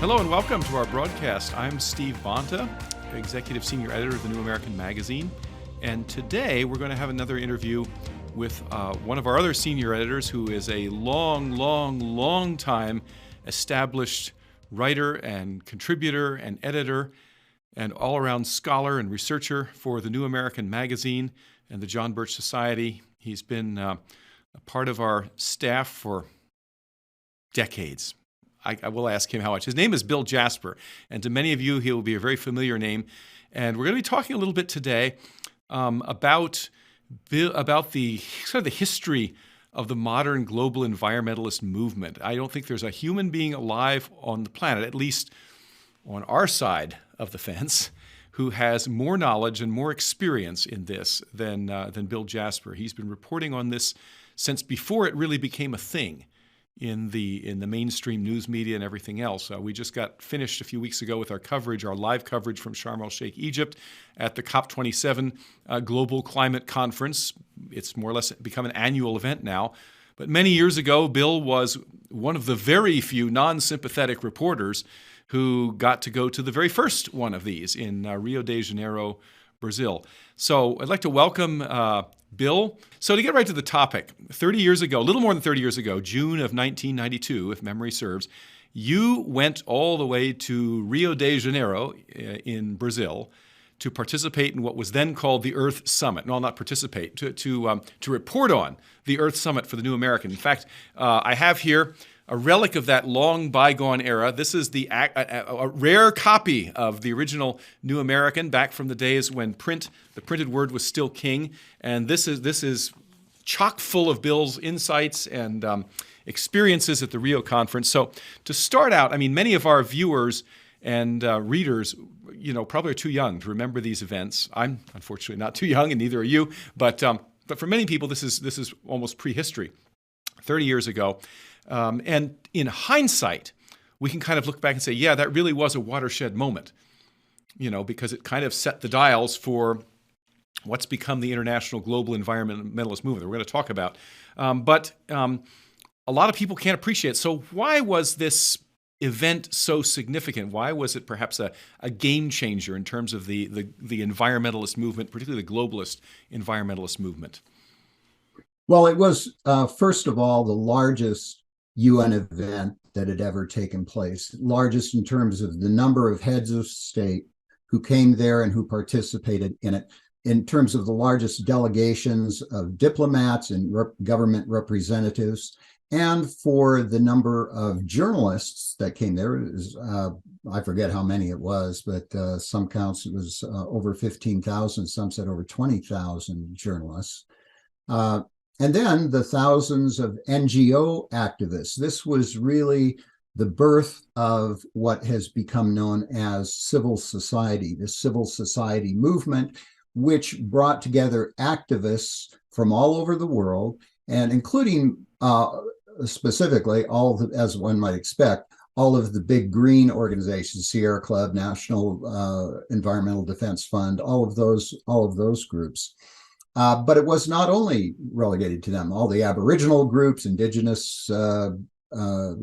Hello and welcome to our broadcast. I'm Steve Bonta, Executive Senior Editor of the New American Magazine. And today we're going to have another interview with one of our other senior editors who is a long time established writer and contributor and editor and all-around scholar and researcher for the New American Magazine and the John Birch Society. He's been a part of our staff for decades. I will ask him how much. His name is Bill Jasper, and to many of you, he will be a very familiar name. And we're going to be talking a little bit today about the sort of the history of the modern global environmentalist movement. I don't think there's a human being alive on the planet, at least on our side of the fence, who has more knowledge and more experience in this than Bill Jasper. He's been reporting on this since before it really became a thing in the mainstream news media and everything else. We just got finished a few weeks ago with our live coverage from Sharm el-Sheikh, Egypt at the COP27 Global Climate Conference. It's more or less become an annual event now. But many years ago, Bill was one of the very few non-sympathetic reporters who got to go to the very first one of these in Rio de Janeiro, Brazil. So I'd like to welcome Bill. So to get right to the topic, 30 years ago, a little more than 30 years ago, June of 1992, if memory serves, you went all the way to Rio de Janeiro in Brazil to participate in what was then called the Earth Summit. No, not participate, to report on the Earth Summit for the New American. In fact, I have here a relic of that long bygone era. This is a rare copy of the original New American back from the days when the printed word was still king. And this is chock full of Bill's insights and experiences at the Rio conference. So to start out, I mean, many of our viewers and readers, probably are too young to remember these events. I'm unfortunately not too young, and neither are you. But for many people, this is almost prehistory, 30 years ago. And in hindsight, we can kind of look back and say, yeah, that really was a watershed moment, because it kind of set the dials for what's become the international global environmentalist movement that we're going to talk about. But a lot of people can't appreciate it. So why was this event so significant? Why was it perhaps a game changer in terms of the environmentalist movement, particularly the globalist environmentalist movement? Well, it was, first of all, the largest UN event that had ever taken place, largest in terms of the number of heads of state who came there and who participated in it, in terms of the largest delegations of diplomats and government representatives, and for the number of journalists that came there. It was, I forget how many it was, but some counts it was over 15,000, some said over 20,000 journalists. And then the thousands of NGO activists. This was really the birth of what has become known as civil society, the civil society movement, which brought together activists from all over the world, and including specifically as one might expect, all of the big green organizations, Sierra Club, National Environmental Defense Fund, all of those groups. But it was not only relegated to them. All the Aboriginal groups, indigenous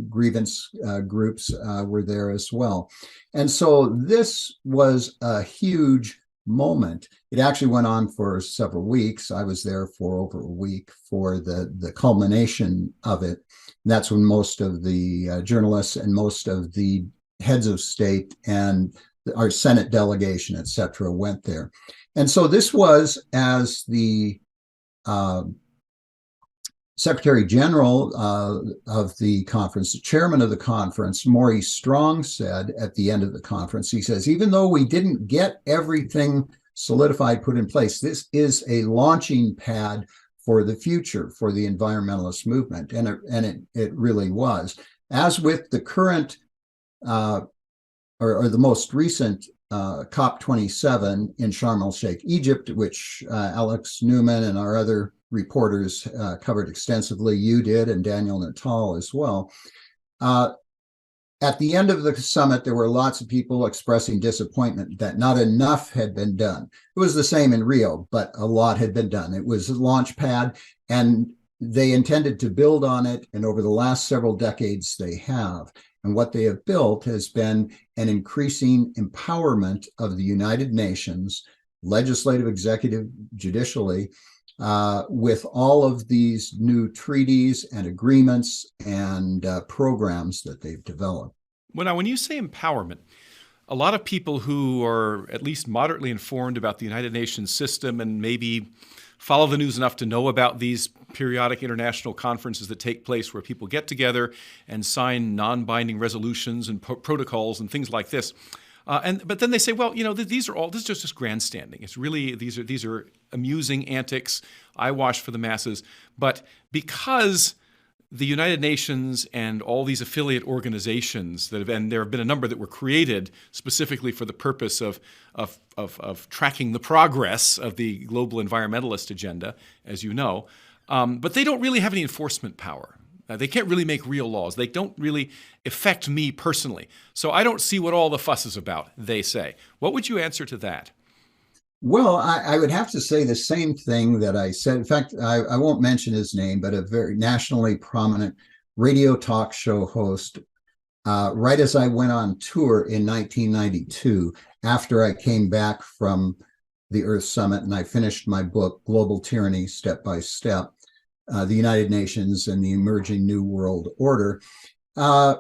grievance groups were there as well. And so this was a huge moment. It actually went on for several weeks. I was there for over a week for the culmination of it. And that's when most of the journalists and most of the heads of state and our Senate delegation, et cetera, went there. And so this was, as the Secretary General of the conference, the chairman of the conference, Maurice Strong, said at the end of the conference, he says, even though we didn't get everything solidified, put in place, this is a launching pad for the future, for the environmentalist movement. And it really was. As with the current or the most recent COP27 in Sharm el-Sheikh, Egypt, which Alex Newman and our other reporters covered extensively. You did, and Daniel Natal as well. At the end of the summit, there were lots of people expressing disappointment that not enough had been done. It was the same in Rio, but a lot had been done. It was a launch pad, and they intended to build on it, and over the last several decades, they have. And what they have built has been an increasing empowerment of the United Nations, legislative, executive, judicially, with all of these new treaties and agreements and programs that they've developed. Well, now, when you say empowerment, a lot of people who are at least moderately informed about the United Nations system and maybe follow the news enough to know about these periodic international conferences that take place where people get together and sign non-binding resolutions and protocols and things like this. But then they say, well, this is just grandstanding. It's really, these are amusing antics, eyewash for the masses. But because the United Nations and all these affiliate organizations and there have been a number that were created specifically for the purpose of tracking the progress of the global environmentalist agenda, as you know, but they don't really have any enforcement power. They can't really make real laws. They don't really affect me personally. So I don't see what all the fuss is about, they say. What would you answer to that? Well, I would have to say the same thing that I said. In fact, I won't mention his name, but a very nationally prominent radio talk show host, right as I went on tour in 1992, after I came back from the Earth Summit and I finished my book, Global Tyranny, Step by Step, the United Nations and the Emerging New World Order. I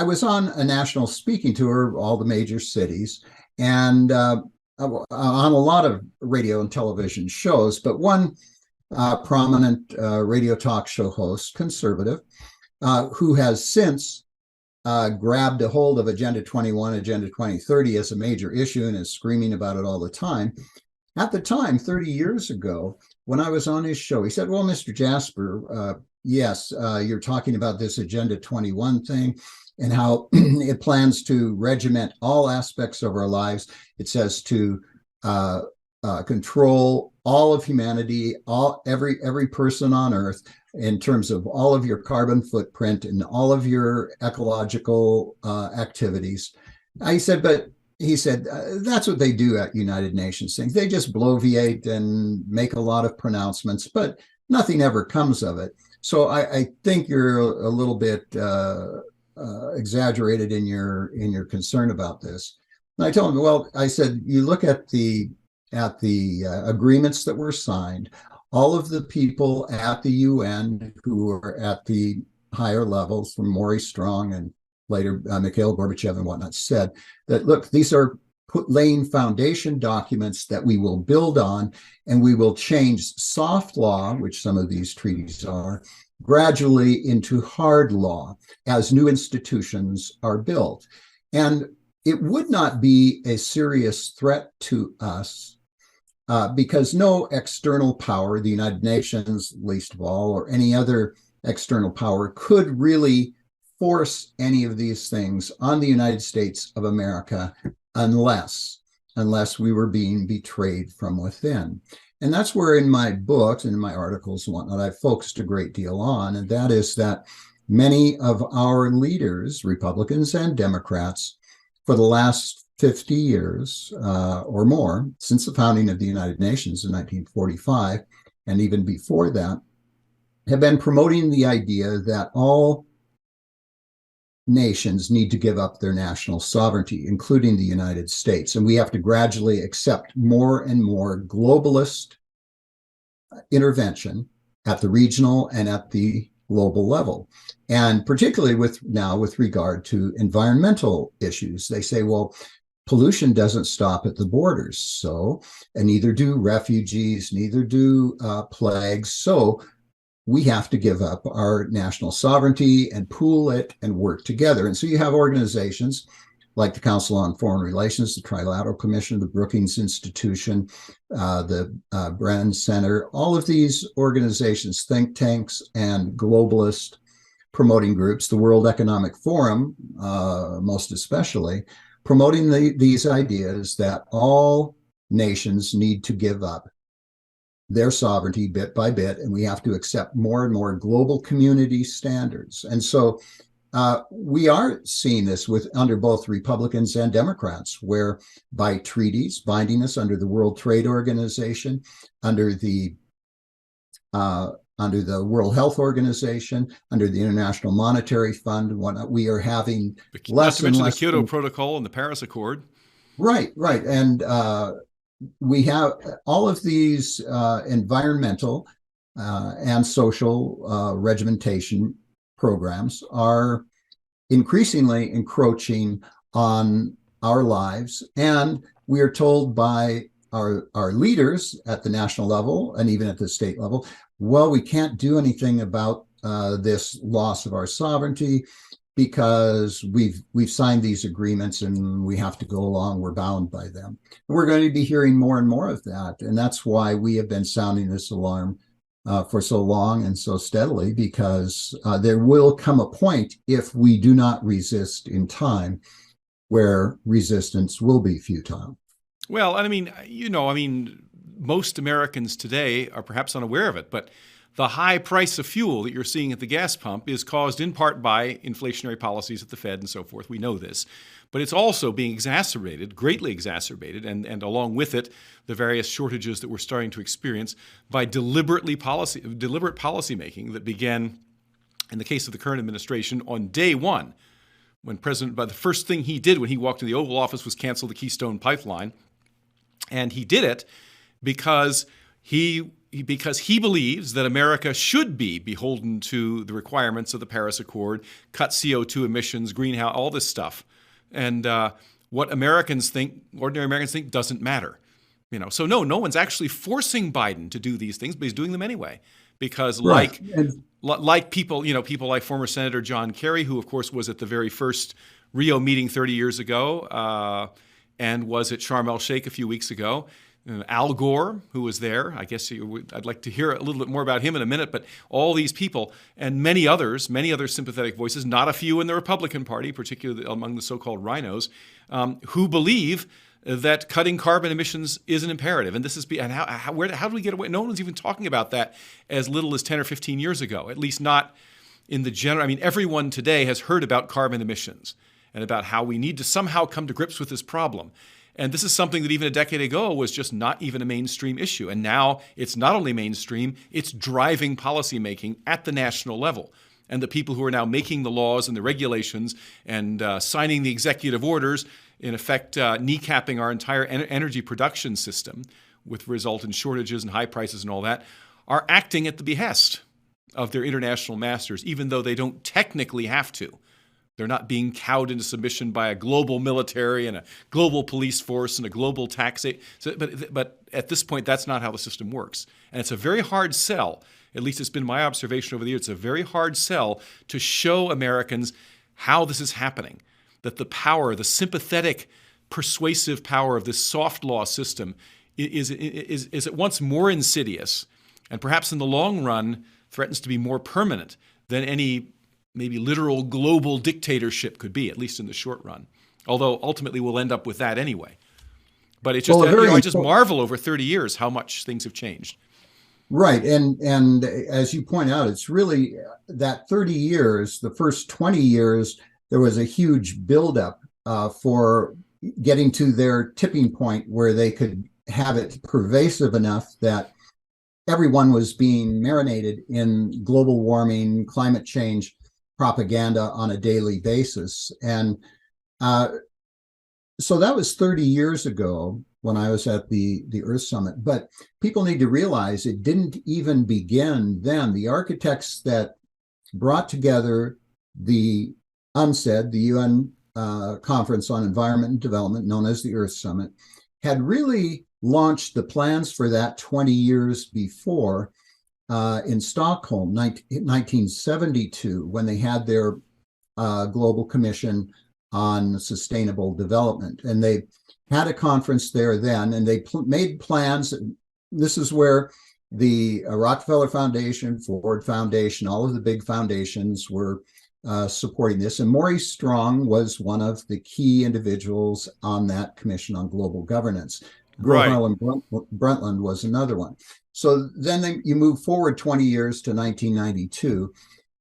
was on a national speaking tour, all the major cities, and on a lot of radio and television shows, but one prominent radio talk show host, conservative, who has since grabbed a hold of Agenda 21, Agenda 2030 as a major issue and is screaming about it all the time. At the time, 30 years ago, when I was on his show, he said, well, Mr. Jasper, yes, you're talking about this Agenda 21 thing and how it plans to regiment all aspects of our lives. It says to control all of humanity, every person on Earth, in terms of all of your carbon footprint and all of your ecological activities. He said, that's what they do at United Nations things. They just bloviate and make a lot of pronouncements, but nothing ever comes of it. So I think you're a little bit exaggerated in your concern about this. And I told him, well, I said, you look at the agreements that were signed, all of the people at the UN who are at the higher levels, from Maurice Strong and later Mikhail Gorbachev and whatnot, said that, look, these are laying foundation documents that we will build on, and we will change soft law, which some of these treaties are, gradually into hard law as new institutions are built. And it would not be a serious threat to us because no external power, the United Nations least of all, or any other external power, could really force any of these things on the United States of America unless we were being betrayed from within. And that's where in my books and in my articles and whatnot, I've focused a great deal on, and that is that many of our leaders, Republicans and Democrats, for the last 50 years or more, since the founding of the United Nations in 1945, and even before that, have been promoting the idea that all nations need to give up their national sovereignty, including the United States. And we have to gradually accept more and more globalist intervention at the regional and at the global level. And particularly with regard to environmental issues, they say, well, pollution doesn't stop at the borders. So, and neither do refugees, neither do plagues. So we have to give up our national sovereignty and pool it and work together. And so you have organizations like the Council on Foreign Relations, the Trilateral Commission, the Brookings Institution, the Brennan Center, all of these organizations, think tanks and globalist promoting groups, the World Economic Forum, most especially, promoting these ideas that all nations need to give up their sovereignty bit by bit, and we have to accept more and more global community standards. And so we are seeing this under both Republicans and Democrats, where by treaties binding us under the World Trade Organization, under the under the World Health Organization, under the International Monetary Fund. We are having Not to less and mention the less. Kyoto Protocol and the Paris Accord. Right, right. And we have all of these environmental and social regimentation programs are increasingly encroaching on our lives. And we are told by our leaders at the national level and even at the state level, well, we can't do anything about this loss of our sovereignty because we've signed these agreements and we have to go along. We're bound by them. And we're going to be hearing more and more of that. And that's why we have been sounding this alarm for so long and so steadily, because there will come a point, if we do not resist in time, where resistance will be futile. Well, and I mean, most Americans today are perhaps unaware of it, but the high price of fuel that you're seeing at the gas pump is caused in part by inflationary policies at the Fed and so forth. We know this. But it's also being exacerbated, greatly exacerbated, and along with it, the various shortages that we're starting to experience by deliberate policymaking that began, in the case of the current administration, on day one, when the first thing he did when he walked in the Oval Office was cancel the Keystone Pipeline. And he did it because he believes that America should be beholden to the requirements of the Paris Accord, cut CO2 emissions, greenhouse, all this stuff. And what ordinary Americans think, doesn't matter. So no one's actually forcing Biden to do these things, but he's doing them anyway. Because like people like former Senator John Kerry, who of course was at the very first Rio meeting 30 years ago, and was at Sharm el-Sheikh a few weeks ago. Al Gore, who was there. I guess I'd like to hear a little bit more about him in a minute, but all these people and many other sympathetic voices, not a few in the Republican Party, particularly among the so-called rhinos, who believe that cutting carbon emissions is an imperative. And this is, and how do we get away? No one's even talking about that as little as 10 or 15 years ago, at least not in the general. I mean, everyone today has heard about carbon emissions and about how we need to somehow come to grips with this problem. And this is something that even a decade ago was just not even a mainstream issue. And now it's not only mainstream, it's driving policymaking at the national level. And the people who are now making the laws and the regulations and signing the executive orders, in effect kneecapping our entire energy production system, with result in shortages and high prices and all that, are acting at the behest of their international masters, even though they don't technically have to. They're not being cowed into submission by a global military and a global police force and a global taxation. But at this point, that's not how the system works. And it's a very hard sell, at least it's been my observation over the years, it's a very hard sell to show Americans how this is happening, that the power, the sympathetic, persuasive power of this soft law system is at once more insidious and perhaps in the long run threatens to be more permanent than any maybe literal global dictatorship could be, at least in the short run. Although ultimately we'll end up with that anyway. But it's just, I just marvel over 30 years how much things have changed. Right. And as you point out, it's really that 30 years, the first 20 years, there was a huge buildup for getting to their tipping point where they could have it pervasive enough that everyone was being marinated in global warming, climate change propaganda on a daily basis. And so that was 30 years ago when I was at the Earth Summit. But people need to realize it didn't even begin then. The architects that brought together the UNCED, the UN Conference on Environment and Development, known as the Earth Summit, had really launched the plans for that 20 years before in Stockholm, 1972, when they had their Global Commission on Sustainable Development. And they had a conference there then, and they made plans. This is where the Rockefeller Foundation, Ford Foundation, all of the big foundations were supporting this. And Maurice Strong was one of the key individuals on that Commission on Global Governance. Right. Harlan Brundtland was another one. So then you move forward 20 years to 1992,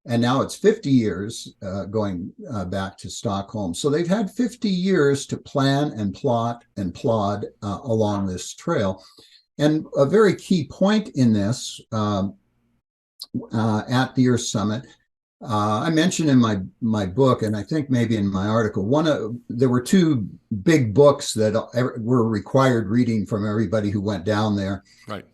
and now it's 50 years going back to Stockholm. So they've had 50 years to plan and plot and plod along this trail. And a very key point in this at the Earth Summit. I mentioned in my book, and I think maybe in my article, there were two big books that were required reading from everybody who went down there Right.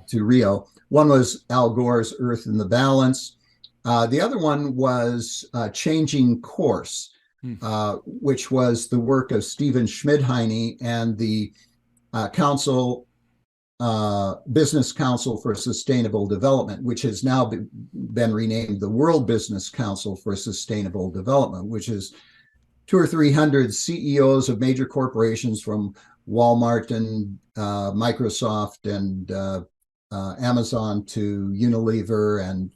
to Rio. One was Al Gore's Earth in the Balance. The other one was Changing Course, Hmm. which was the work of Stephen Schmidheine and the Council Business Council for Sustainable Development, which has now been renamed the World Business Council for Sustainable Development, which is 200 or 300 CEOs of major corporations from Walmart and Microsoft and Amazon to Unilever and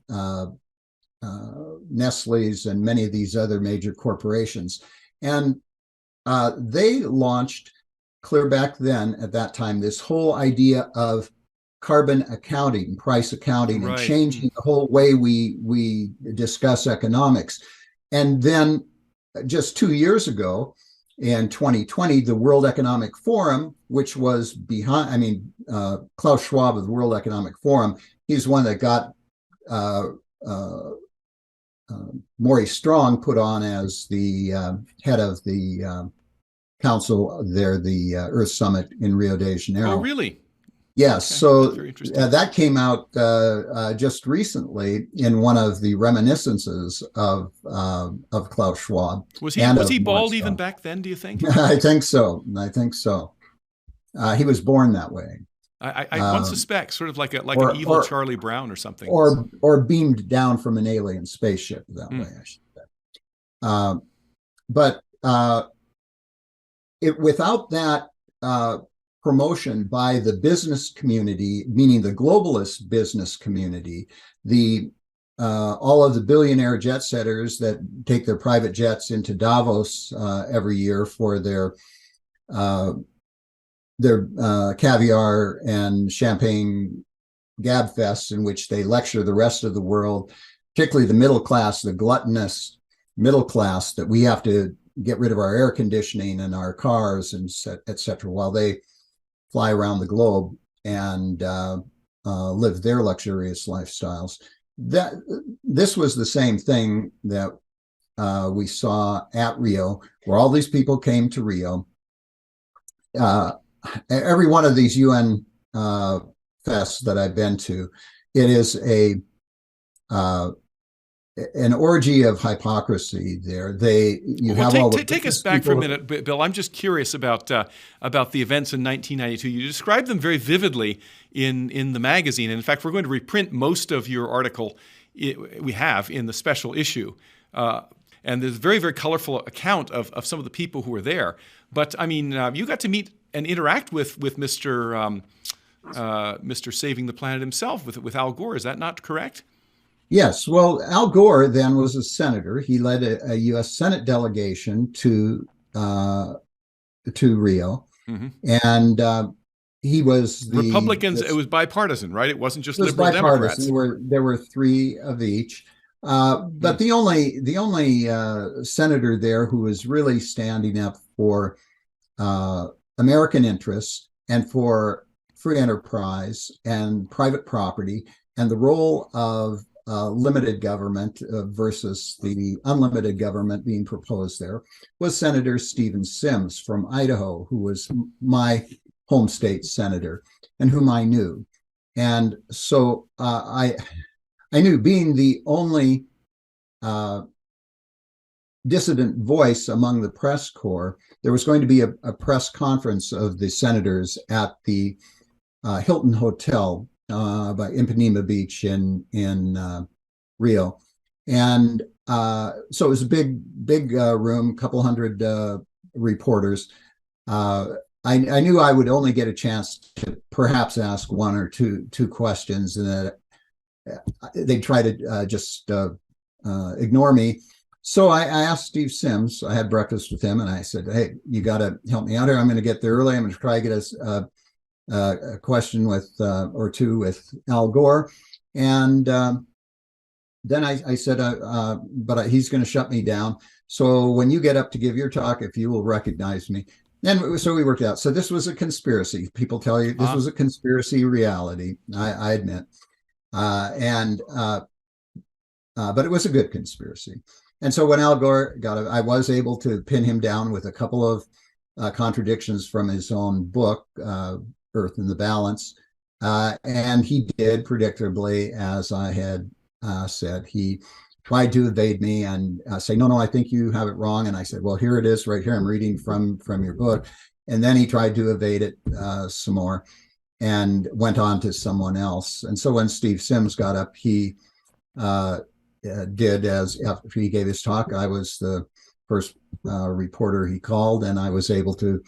Nestle's and many of these other major corporations. And they launched clear back then at that time this whole idea of carbon accounting, price accounting, and Right. changing the whole way we discuss economics. And then just 2 years ago, in 2020, the World Economic Forum, which was Klaus Schwab of the World Economic Forum, he's one that got Maurice Strong put on as the head of the council there, the Earth Summit in Rio de Oh, Janeiro. really? Yes, Okay. so That's very interesting. that came out just recently in one of the reminiscences of Klaus Schwab Was he and was of he Maurice bald even Strong. back then, do you think? I think so. I think so. He was born that way, One um, suspects sort of like an or evil or Charlie Brown or something. or beamed down from an alien spaceship that Hmm. way. I should say. But without that promotion by the business community, meaning the globalist business community, the all of the billionaire jet setters that take their private jets into Davos every year for uh, their caviar and champagne gab fests, in which they lecture the rest of the world, particularly the middle class, the gluttonous middle class, that we have to get rid of our air conditioning and our cars and et cetera, while they fly around the globe and live their luxurious lifestyles. That this was the same thing that we saw at Rio, where all these people came to Rio. Every one of these UN fests that I've been to, it is uh, an orgy of hypocrisy. There, you Well, have all the take us business back for a people. minute, Bill. I'm just curious about the events in 1992. You described them very vividly in the magazine. And in fact, we're going to reprint most of your article we have in the special issue. And there's a very, very colorful account of some of the people who were there. But I mean, you got to meet and interact with Mr. Saving the Planet himself, with Al Gore. Is that not correct? Yes, well, Al Gore then was a senator. He led a U.S. Senate delegation uh, to Rio, Mm-hmm. and he was Republicans. It was bipartisan, right? It wasn't just was liberal bipartisan. Democrats. There were three of each, Hmm. but the only senator there who was really standing up for uh, American interests and for free enterprise and private property and the role of limited government versus the unlimited government being proposed there was Senator Stephen Sims from Idaho, who was my home state senator and whom I knew. And so I knew, being the only uh, dissident voice among the press corps, there was going to be a press conference of the senators at the Hilton Hotel by Ipanema Beach in Rio, and so it was a big room, a couple hundred reporters. I knew I would only get a chance to perhaps ask one or two questions, and that they'd try to just ignore me. So I asked Steve Sims. I had breakfast with him, and I said, "Hey, you got to help me out here. I'm going to get there early. I'm going to try to get a question with or two with Al Gore." And then I said, "But he's going to shut me down. So when you get up to give your talk, if you will recognize me." And so we worked out. So this was a conspiracy. People tell you this Ah. was a conspiracy reality. I admit. But it was a good conspiracy. And so when Al Gore I was able to pin him down with a couple of contradictions from his own book, Earth in the Balance. And he did, predictably, as I had said. He tried to evade me and say, no, I think you have it wrong. And I said, well, here it is right here. I'm reading from your book. And then he tried to evade it some more and went on to someone else. And so when Steve Sims got up, he did, as after he gave his talk, I was the first reporter he called, and I was able to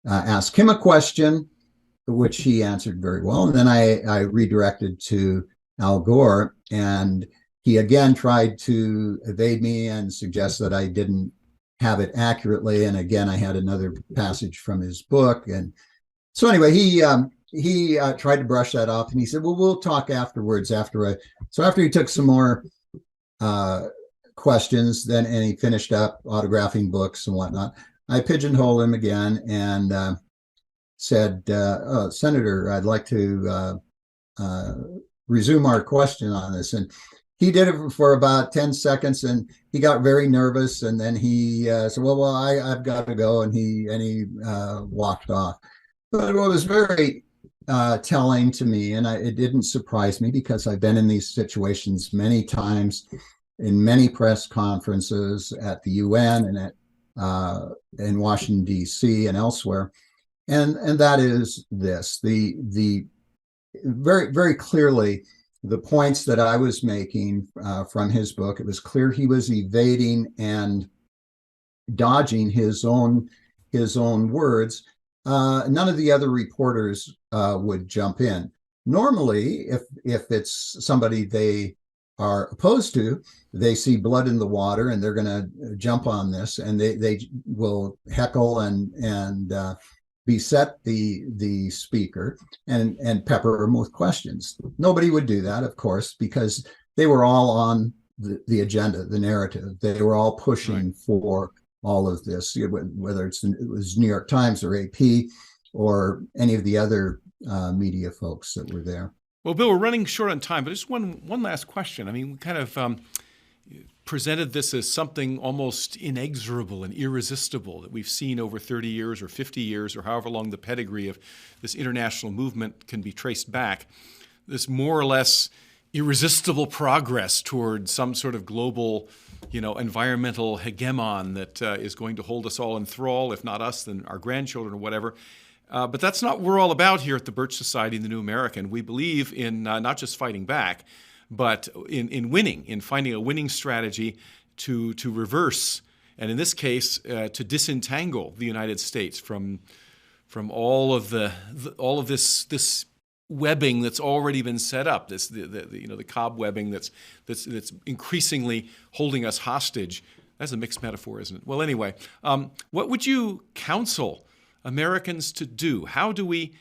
ask him a question, which he answered very well. And then I redirected to Al Gore, and he again tried to evade me and suggest that I didn't have it accurately. And again, I had another passage from his book. And so anyway, he tried to brush that off, and he said, well, we'll talk afterwards. So after he took some more questions, and he finished up autographing books and whatnot, I pigeonholed him again and said, Senator, I'd like to resume our question on this. And he did it for about 10 seconds, and he got very nervous. And then he said, well, I've got to go. And he walked off. But what was very telling to me, and it didn't surprise me because I've been in these situations many times in many press conferences at the UN and at in Washington, D.C. and elsewhere. And that is this, the very, very clearly, the points that I was making from his book, it was clear he was evading and dodging his own words. None of the other reporters would jump in. Normally, if it's somebody they are opposed to, they see blood in the water and they're going to jump on this, and they will heckle and beset the speaker and pepper him with questions. Nobody would do that, of course, because they were all on the agenda, the narrative. They were all pushing for all of this, whether it was New York Times or AP or any of the other media folks that were there. Well, Bill, we're running short on time, but just one last question. I mean, we kind of presented this as something almost inexorable and irresistible that we've seen over 30 years or 50 years or however long the pedigree of this international movement can be traced back. This more or less irresistible progress toward some sort of global, environmental hegemon that is going to hold us all in thrall, if not us, then our grandchildren or whatever. But that's not what we're all about here at the Birch Society and the New American. We believe in not just fighting back, but in winning, in finding a winning strategy to reverse, and in this case, to disentangle the United States from all of this webbing that's already been set up. The cobwebbing that's increasingly holding us hostage. That's a mixed metaphor, isn't it? Well, anyway, what would you counsel Americans to do? How do we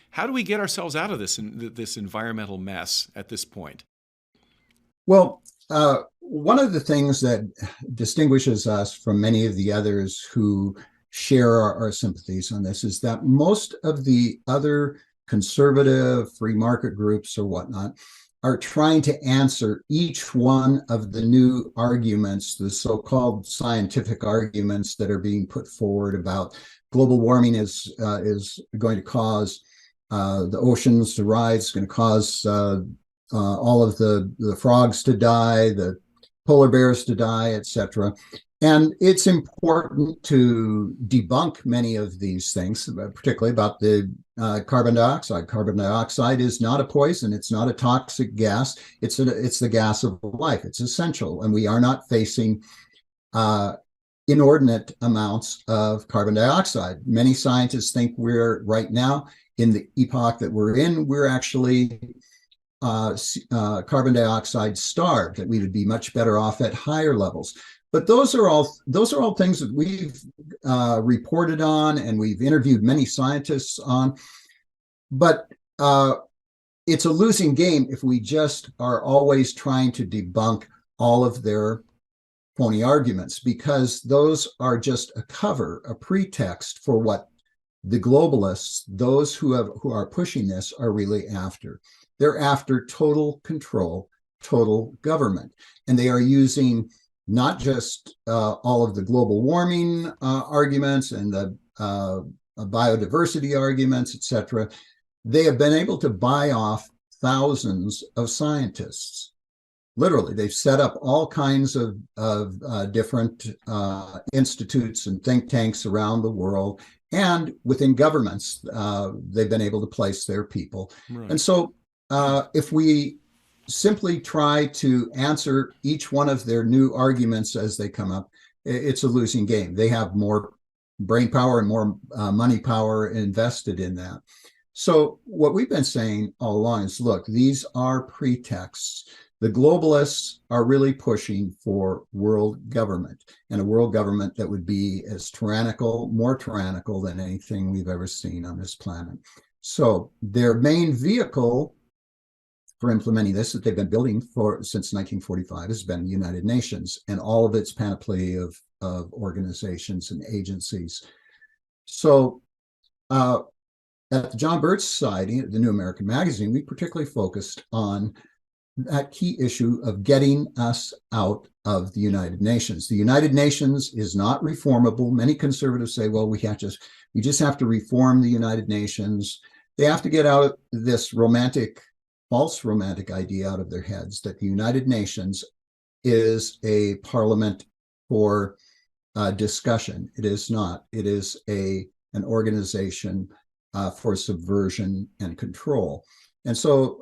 get ourselves out of this environmental mess at this point? Well, one of the things that distinguishes us from many of the others who share our sympathies on this is that most of the other conservative free market groups or whatnot are trying to answer each one of the new arguments, the so-called scientific arguments that are being put forward about global warming is going to cause the oceans to rise, it's going to cause all of the frogs to die, the polar bears to die, etc. And it's important to debunk many of these things, particularly about the carbon dioxide. Carbon dioxide is not a poison. It's not a toxic gas. It's the gas of life. It's essential. And we are not facing inordinate amounts of carbon dioxide. Many scientists think we're right now, in the epoch that we're in, we're actually carbon dioxide starved, that we would be much better off at higher levels. But those are all things that we've reported on and we've interviewed many scientists on. But it's a losing game if we just are always trying to debunk all of their phony arguments, because those are just a cover, a pretext for what the globalists, those who are pushing this, are really after. They're after total control, total government. And they are using not just all of the global warming arguments and the biodiversity arguments, et cetera. They have been able to buy off thousands of scientists. Literally, they've set up all kinds of different institutes and think tanks around the world. And within governments, they've been able to place their people. Right. And so if we simply try to answer each one of their new arguments as they come up, it's a losing game. They have more brain power and more money power invested in that. So what we've been saying all along is, look, these are pretexts. The globalists are really pushing for world government, and a world government that would be as tyrannical, more tyrannical than anything we've ever seen on this planet. So their main vehicle for implementing this that they've been building since 1945 has been the United Nations and all of its panoply of organizations and agencies. So at the John Birch Society, the New American Magazine, we particularly focused on that key issue of getting us out of the United Nations. The United Nations is not reformable. Many conservatives say, well, we just have to reform the United Nations. They have to get out this false romantic idea out of their heads that the United Nations is a parliament for discussion. It is not. It is an organization for subversion and control. And so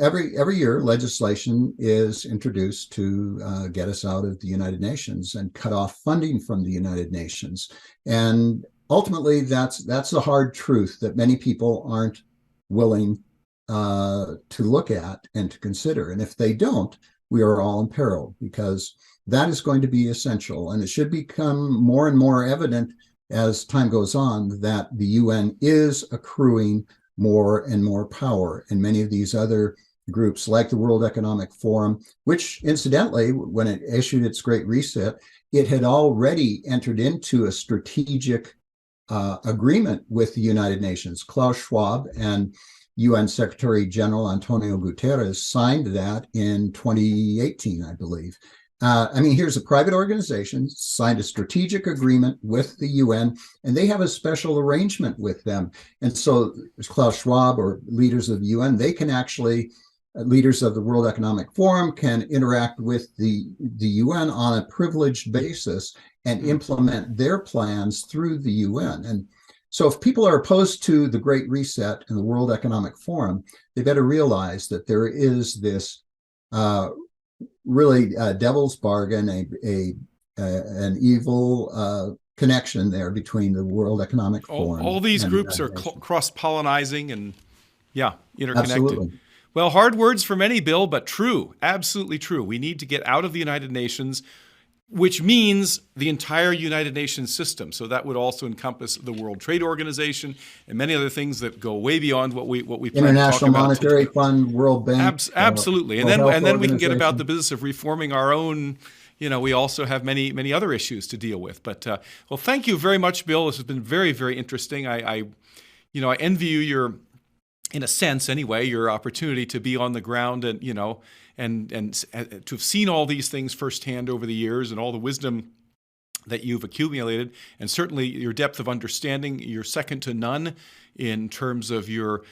every year, legislation is introduced to get us out of the United Nations and cut off funding from the United Nations. And ultimately, that's the hard truth that many people aren't willing to look at and to consider. And if they don't, we are all in peril, because that is going to be essential. And it should become more and more evident as time goes on that the UN is accruing more and more power. And many of these other groups, like the World Economic Forum, which incidentally, when it issued its Great Reset, it had already entered into a strategic agreement with the United Nations. Klaus Schwab and UN Secretary General Antonio Guterres signed that in 2018, I believe. Here's a private organization, signed a strategic agreement with the UN, and they have a special arrangement with them. And so Klaus Schwab or leaders of the UN, they can actually, leaders of the World Economic Forum can interact with the UN on a privileged basis and implement their plans through the UN. And so if people are opposed to the Great Reset and the World Economic Forum, they better realize that there is this really devil's bargain, an evil connection there between the World Economic Forum. All these groups are cross-pollinizing and, interconnected. Absolutely. Well, hard words for many, Bill, but true, absolutely true. We need to get out of the United Nations, which means the entire United Nations system. So that would also encompass the World Trade Organization and many other things that go way beyond what we plan to talk about. International Monetary Fund, World Bank. Absolutely. And then we can get about the business of reforming our own. We also have many other issues to deal with. But well, thank you very much, Bill. This has been very, very interesting. I envy you your, in a sense anyway, your opportunity to be on the ground and and to have seen all these things firsthand over the years and all the wisdom that you've accumulated, and certainly your depth of understanding. You're second to none in terms of your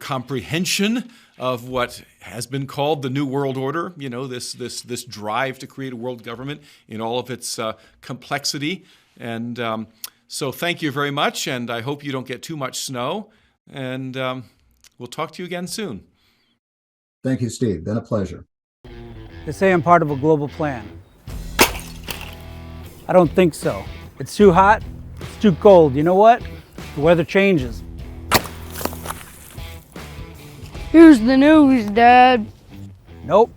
comprehension of what has been called the New World Order. This drive to create a world government in all of its complexity. And so thank you very much, and I hope you don't get too much snow. And we'll talk to you again soon. Thank you, Steve. Been a pleasure. They say I'm part of a global plan. I don't think so. It's too hot, it's too cold. You know what? The weather changes. Here's the news, Dad. Nope.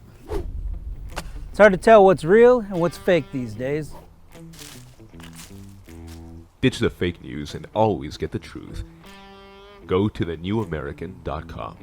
It's hard to tell what's real and what's fake these days. Ditch the fake news and always get the truth. Go to thenewamerican.com.